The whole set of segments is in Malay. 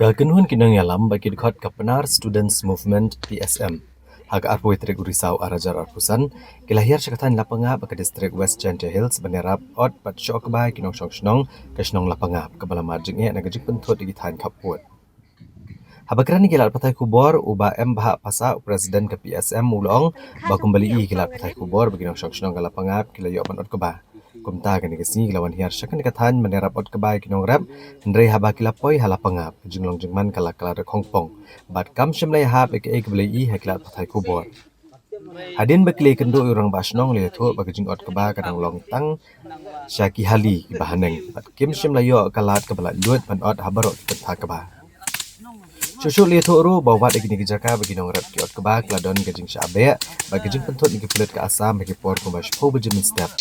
Gagawin kinang yalam bagi dekat Kapenar Students Movement PSM. Haga arpoi trek urisau arajar arpusan, kilahir syakatan lapanga bagi distrik West Gentle Hills benerap ot pat syok bai kinong syok shnong ke shnong lapanga kebala marjing nagajik pentut digitan kaput. Habagran gilat patai kubor uba bahak pasa presiden ke PSM ulong ba kembali gilat patai kubor bagi nong syok shnong lapanga kilayo ot kebah. Kumta kan kesini lawan hiar syakan dikatakan menerap ot kebaik kinong rap ndrei haba kilapoi halapangap jinglong jingman kala kala Hongkong bat kam shimlai hab eke kebelai heklat patai kubor hadin bekle kendo urang basnong le tho bagajing ot keba kadang long tang syaki hali bahaneng bat kim shimlai yo kalat kebala luat pan ot habarok ketha keba Susu li tu ru bawa lagi ni kerjaka bagi nong rap kiot kebak ladon gajing syabe bagi jing pentut ni kepulit ke asam bagi por kumbas po berjemin step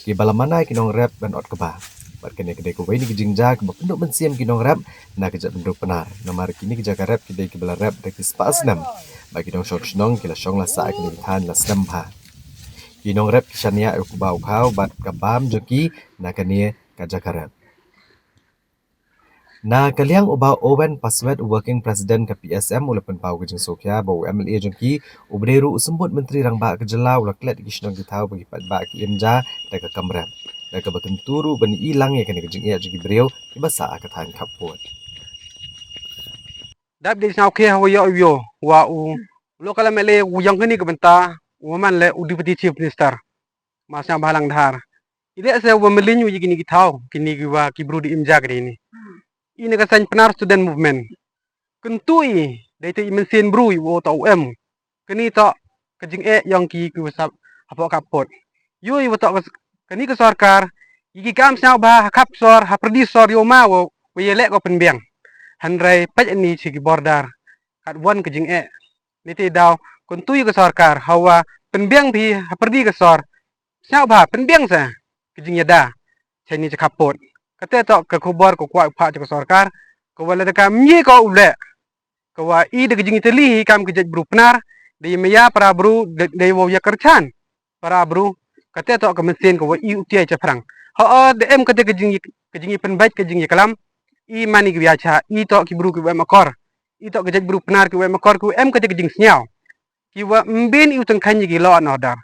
ki balam mana ki nong rap ban ot kebak berkene kedai ku ni gajing jak bapenduk bensiam ki nong rap na kejak benduk penar nomor kini kerjaka rap kedai ki bala rap dek spas nam bagi nong shok shnong ki la shong la sa ki tan la snam ha ki nong rap kishania ku bau kau bat kabam joki na kanie kajaka rap Na kaliang ubah Owen Password Working President ke PSM ulapan pau kejeng Sokya bau MLA jengki ubreru usembut menteri rang bak kejelau laklet kisnong kitau bagi pat bak ki imja daga kamram daga bakenturu bani ilang ya kene kejeng ia jegi breu ibasa akatan kaput Dap di snau ke yo wa u lo kala mele u yang kini ke benta u man le u deputy chief minister masnya balang dhar ide se u melinyu yigini ki thau kini ki wa ki bru di imja gre ni ini ka san penar student movement kentui dai te mensin bru wo ta um kini ta kejing yang ki sap apa kapot yui wa ta kini ke sarkar yigi kam snau ba kap sor ha perdi sor yo ma wo yele ko penbiang handrai paj ni sigi bordar kat wan kejing niti daw kuntui ke sarkar hawa penbiang bi perdi ke sor snau ba penbiang sa kejing yada chani kapot kate to ke kubor ko kwa pha ke sarkar ko wala de kam ni ko ule ko wa i de kejing itali kam ke bru pnar de meya para bru de wo ya kerchan para bru kate to ke mesin ko i utia cha prang ha de em kate kejing penbait kejing kalam i mani ki biacha i to ki bru ki wa makor i to ke bru pnar ki wa makor ku em kate kejing snyao ki wa mbin i utang khanyi ki law and order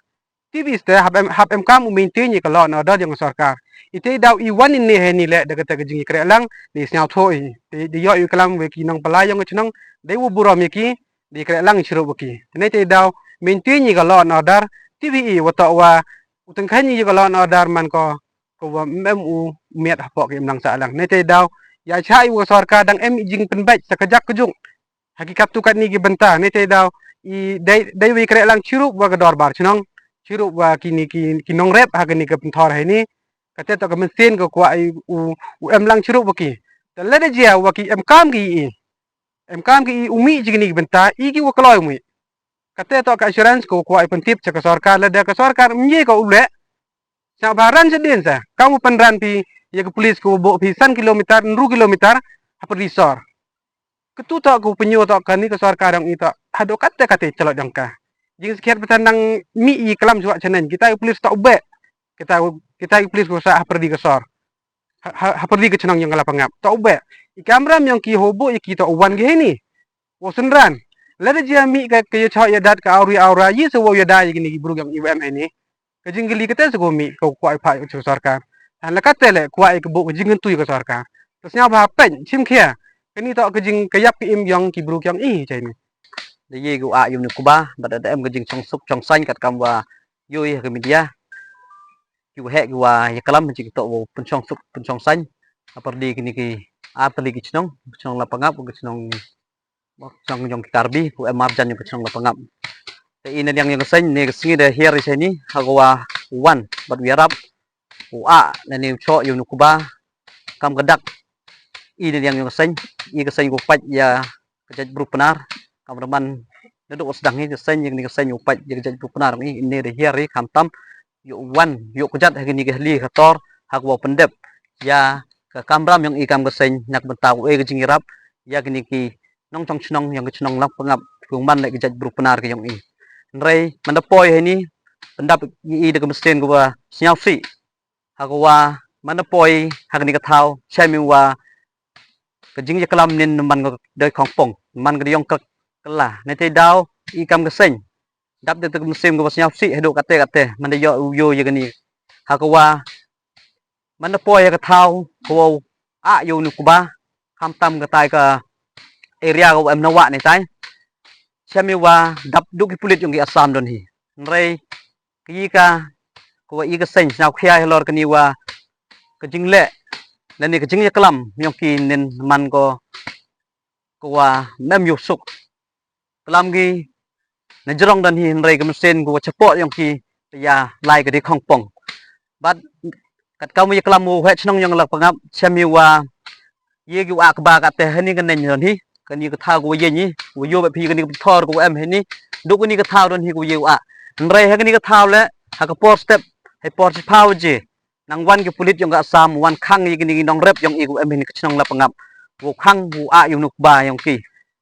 tibis te hab em kam maintain ni ka law and order jong sarkar ite daw i wan ni he ni le de kate kejing kre lang ni snyao thoi de yo i kalam we ki nang palayong chnong de wo buram ki di kre lang chiro ki ne te daw maintain ni ka law and order tvi wa to wa utang khanyi ka law and order man ko wa memu miat hapok ki nang sa lang ne te daw ya chai wo sarkar dang em jing penbait sakajak kejung hakikat tu kat ni ki benta ne te daw i dai we kre lang chiro wa ka dor bar chnong chiro wa kini ki nong rep ha ni ka penthor he ni kate to ka mesin ko kwa u em lang chiro baki te le de jia wa ki em kam ki umi jigni benta i ki wa kloy mu kate to ka assurance ko kwa pentip cha ka sarkar le de ka sarkar mye ko ule sa baran sedin sa kamu penran pi ya ke polis ko bo pi san kilometer ru kilometer apa risor ketuta ko penyo to kan ni ka sarkar ang ita hado kate celok jangka jing sekian petandang mi i kelam suak chenen kita polis tak ube kita polis ko sa perdi ke sor perdi ke chenang yang kala pangap tak ube ikamram yang ki hobo ya kita uwan ge ni wo senran lada jia mi ka ke cha ya dat ka aura yi so wo ya dai gini buru yang iwm ini ke jinggeli kete so mi ko kwai pha ke sarkar han la katele kwai ke bo jingun tu ke sarkar terus nya ba pen chim khia ke ni to ke jing ke yap im yang ki buru yang i chai ni de ye gu a yum ni kuba bada em gajing chong sup chong san kat kam wa yui ke media ki he ki wa ya kalam ji to wo pun chong sup pun chong san perdi kini ki a perdi ki chnong la pangap ki chnong chong jong tarbi ku em marjan ki chnong la pangap te ina yang sen ne singi de here is ni hagwa one but we arab u a na ni cho yum ni kuba kam gadak ina yang sen i ka sen ku pat ya ka bru penar kameraman duduk sedang ni sen yang ni sen upat yang jadi penar ni ini de here kam tam yuk wan yuk kejat hari ni hli kator hak wa pendep ya ke kamram yang ikam kesen nak bentau ke jingirap ya kini ki nong chong chnong yang chnong lak pengap kuman lek kejat bru penar ke yang i rei mandapoi ini pendap i de mesin gua siau si hak wa mandapoi hak ni ka thau chai mi wa kejing ya kelam nin man ko doi khong pong man ko yong kelah ne te dau i kam ke seng dap de musim ko basnya si hedo kate man de yo ye gani hakawa man na po ya ka thau ko a yo nu kuba kam tam ka tai ka area ko em nawa ne tai chamiwa dap du ki pulit yong ki asam don hi rei ki ka ko i ka seng na khia lor kani wa kejing le dan ni kejing ya kelam yong ki nin man ko wa mem yusuk kelam gi na jerong dan hi rei ka mesin ko cepo yong ki ya lai ka di khong pong bat kat kamu ya kelam wo he chnong yong la pangap chamiwa ye gi wa ka ba ka te hani ka nen don hi kani ka tha ko ye ni wo yo ba phi kani ka thor ko em he ni du kani ka tha don hi ko ye wa rei he kani ka tha le ha ka por step he por chi phao ji nang wan ki pulit yong ka asam wan khang yi gini nong rep yong igu em ni kchnong la pangap wo khang wo a yong nuk ba yong ki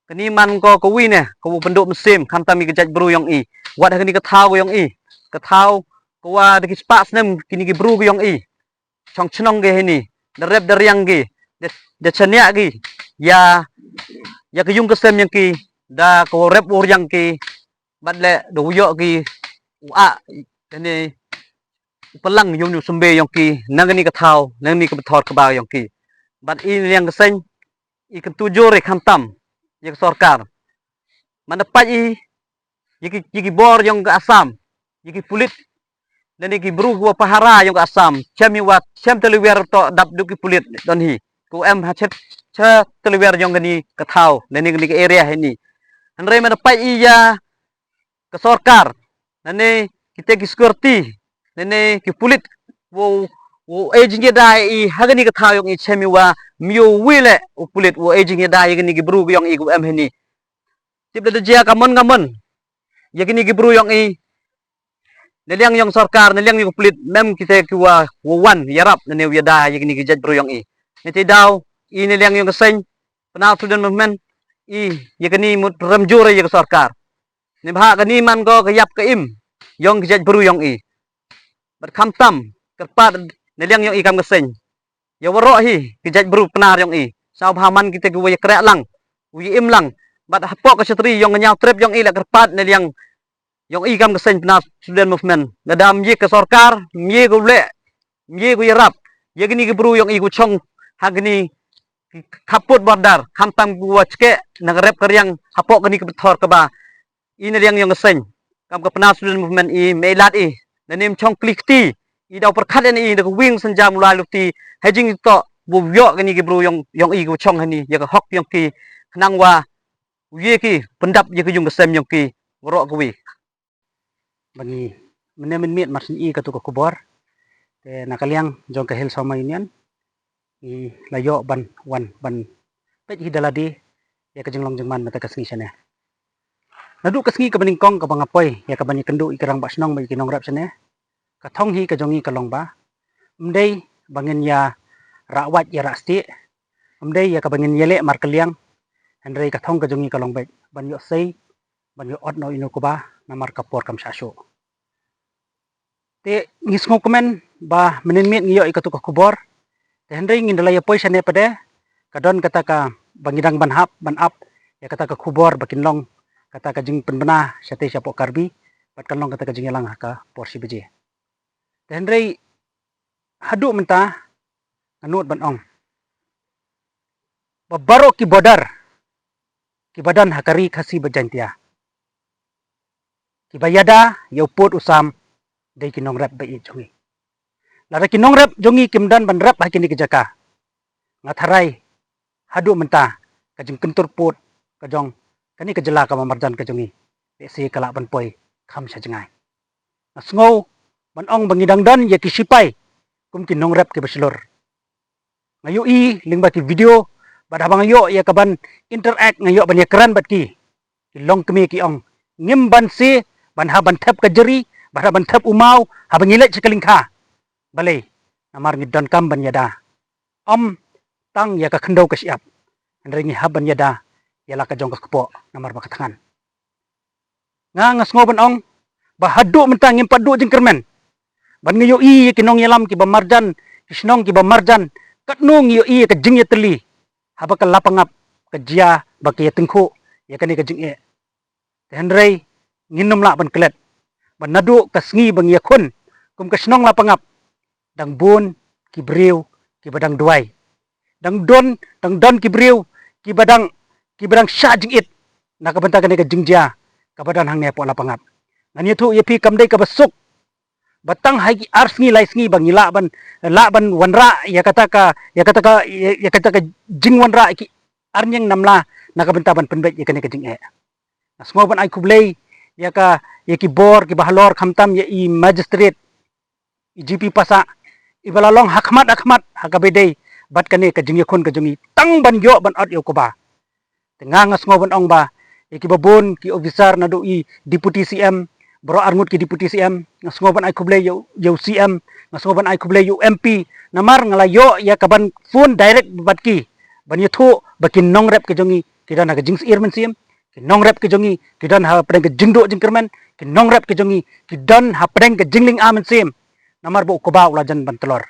kani man ko wi ne ko penduk musim kam tami ke jaj bru yong i wat kani ka thau yong i ka thau ko wa de ki spas nem kini ki bru yong i chong chnong ge ni de rep de riang gi de chania gi ya ke yung ka sem yong ki da ko rep wo yang ki bat le do yo ki a kani pelang yung sumbe yung ki nang ni ka thau nang ni ka thor ka ba yung ki bat i liang ka seng i ka tujo re kham tam ye sarkar man pa i ye ki bor yung ka asam ye ki pulit dan ni ki bru ko pahara yung ka asam chami wat chem telewer to dap du ki pulit don hi ko em ha chet cha telewer yung ni ka thau dan ni ka area he ni an re man pa i ya ka sarkar dan ni kita ki security nene ki pulit wo aging ya dai i hagani ka thayong i chemi wa mio wile o pulit wo aging ya dai gani ki bru yong i ku em heni tip de jia kamon ya gani ki bru yong i neliang yong sarkar neliang yong pulit mem kita ki wa wo wan yarap nene ya dai ya gani ki jaj bru yong i nete daw i neliang yong seng penal student movement i ya gani mut ramjure ya sarkar ne bha gani man ko kayap ka im yong ki jaj bru yong i bat kham tam kerpat neliang yong i kam keseng ya waro hi kijaj bru penar yong i sau bhaman kita ku ya krek lang wi im lang bat hapok ka chatri yong nyau trip yong i la kerpat neliang yong i kam keseng penar student movement ngadam ye ke sarkar ye ku le ye ku yarap ye gini ke bru yong i ku chong hagni kaput bordar kham tam ku chke nagrep karyang hapok gani ke thor ka ba i neliang yong keseng kam ka penar student movement i melat i nanim chong klikti i daw perkhat ni i de wing senja mulai lukti hejing to bu yo gani ki bru yong i ku chong hani ya ka hok yong ki nang wa ye ki pendap ye ki yung kesem yong ki woro ku wi bani menemen mit marsin i ka tu ka kubor te nakaliang jong ka hel sama union i layo ban pet hi daladi ya ka jinglong jengman mata ka sngi sene nadu ka sngi ka baning kong ka bangapoy ya ka bani kendu ikarang basnong ba kinong rap sene ka thong hi ka jongi ka long ba mdei bangin ya rawat ya rasti mdei ya ka bangin yele markaliang andrei ka thong ka jongi ka long ba ban yo sei ban yo ot no ino ko ba namar ka por kam sasyo te ngisngo komen ba menen mit ngiyo ikatu ka kubor te andrei ngindalaya poy sane pade kadon kata ka bangidang ban up ya kata ka kubor bakin long kata ka jing penbena syate syapok karbi bat kanlong kata ka jing yalang ka porsi beje Hendrei hadu menta anut ban ong babaro ki bodar ki badan hakari khasi bajantia ki bayada yauput usam dei kinong rap bai jongi lara kinong rap jongi kimdan ban rap hakini kejaka ngatharai hadu menta kajing kentur put kajong kani kejela ka mamarjan ka jongi si kala ban poi kham sa jengai asngau ban ong bangidang dan ya kisipai kum kinong rap ke baslor ngayo i lingba ki video badabang yo ya kaban interact ngayo ban ya keran bat ki long kemi ki ong ngim ban si ban haban thap ka jeri ban thap umau habang ilet chikalingkha balai namar ngidon kam ban yada tang ya ka khendau ka siap andre ngi haban yada yala ka jong ka kepo namar bakatangan ngas ngoban ong bahadu mentang ngim padu jeng kermen ban ngayo i kinong yalam ki bamarjan kisnong ki bamarjan katnong yo i ka jing ya teli haba ka lapangap ka jia ba ka tengku ya kani ka jing e henrei nginom la ban kelet ban nadu ka sngi bang ya khun kum ka snong lapangap dang bun ki briu ki badang duai dang don ki briu ki badang sha jing it na ka banta kani ka jing jia ka badan hang ne po lapangap ngani thu ye pi kam dei ka basuk batang hai ars ngi lai sngi bang la ban wanra ya kata ka jing wanra ki arnyeng namla naka benta ban penbet ya kene ka jing e asmo ban ai kublei ya ki bor ki bahalor khamtam ya i magistrate i gp pasa i balalong hakmat hakabedei bat kane ka jing yakon ka jungi tang ban yo ban at yo ko ba tengang asmo ban ong ba ya ki babon ki officer na do i deputy cm bro arngut ki deputy CM ngasoban ay kublay yo CM ngasoban ay kublay yo MP namar ngalayo ya kaban phone direct batki ban yuthu bakin nong rep ke jongi kidan ha jings irman CM ki nong rep ke jongi kidan ha pedeng ke jingdo jingkerman ki nong rep ke jongi kidan ha pedeng ke jingling amen CM namar bo ko ba ulajan ban telor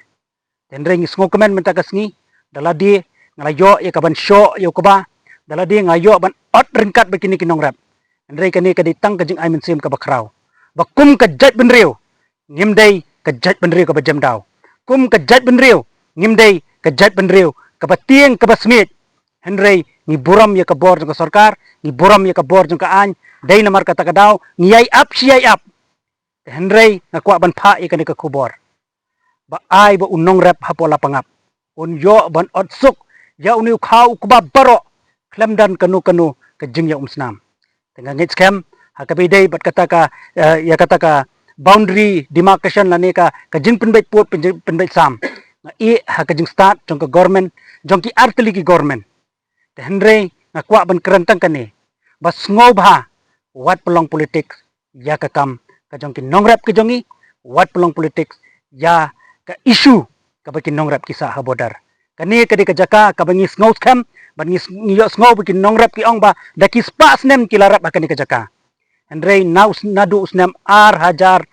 den ring sngo kemen menta kasngi daladi ngalayo ya kaban show yo ko ba daladi ngayo ban ot ringkat bakini ki nong rep ndrei kani ka ditang ka jing amen CM ka bakraw bakum ka jat benriu ngimdei ka jat benriu ka bajam daw kum ka jat benriu ngimdei ka jat benriu ka batieng ka basmit henrei ni buram ya ka bor jong ka sarkar ni buram ya ka bor jong ka an dei namar ka takadaw ngiyai up siyai up henrei ngakwa ban pha ya ka kubor ba ai ba unong rep hapo lapangap un yo ban otsuk ya uniu khau kuba baro klem dan kanu ka jing ya umsnam tengah ngit scam hakabidei bat kata ka boundary demarcation lani ka jing penbet put penbet sam na i hakajing start jong ka government jong ki artli ki government te henrei na kwa ban kerentang kani bas ngobha wat pelong politik ya ka kam ka jong ki nongrap ki jongi wat pelong politik ya ka issue ka baki nongrap ki sa habodar kani kadi ka jaka ka bangis ngos kam bangis ngiyo ngau baki nongrap ki ong ba daki spas nem ki larap akani ka jaka Andrei naus nadu usnam hajar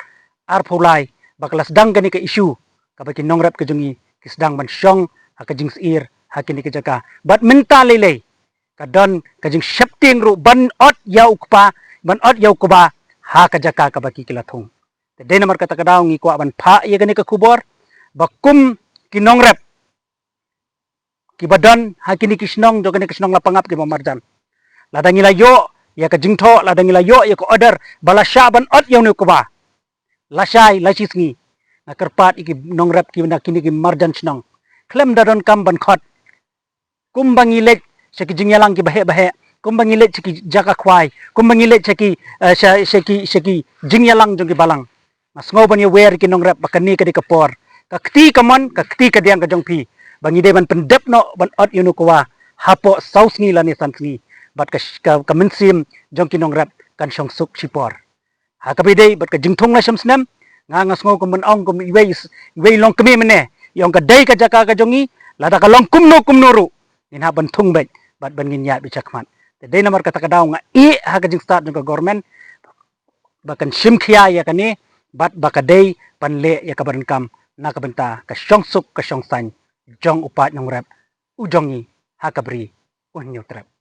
fulai baklas dang kani ka issue kabaki nongrap ka jungi kisdang ban syong hakajing sir hakini ka jaka bat minta lele kadon kajing shapting ru ban ot yau kuba ha ka jaka kabaki kilathung te namar kata kadaw ngi ko ban pha ye kani ka kubor bakum kinongrap kibadan hakini kisnong jogani kisnong lapangap ki mamarjan ladangi layo ya ka jingtho la dangila yo ya ko order bala syaban ot yaw ne ko ba lasai lasisngi na kerpat iki nongrap ki na kini ki marjan snong klem dadon kam ban khot kumbangi lek seki jingyalang ki bahe kumbangi lek seki jaka khwai kumbangi lek seki jingyalang jong ki balang mas ngoban ye wer ki nongrap bakani ka di kapor ka kti kamon ka kti ka diang ka jong pi bangi de ban pendep no ban ot yunu ko wa hapo sausngi lani sansngi bat ka mensim jong kinong rap kan syong suk sipor hakabidei bat ka jingthong na syamsnam nga ngasngo kum ong kum iwei long kemi mene yong ka dei ka jaka ka jongi lada ka long kumno ru ina ban thung bet bat ban nginya bi chakmat te dei namar kata kadaw nga i hakajing start jong ka government bakan simkhia ya kani bat bakadei panle ya ka kam na ka benta ka syong suk ka syong san jong upat nong rap ujongi hakabri unyo trap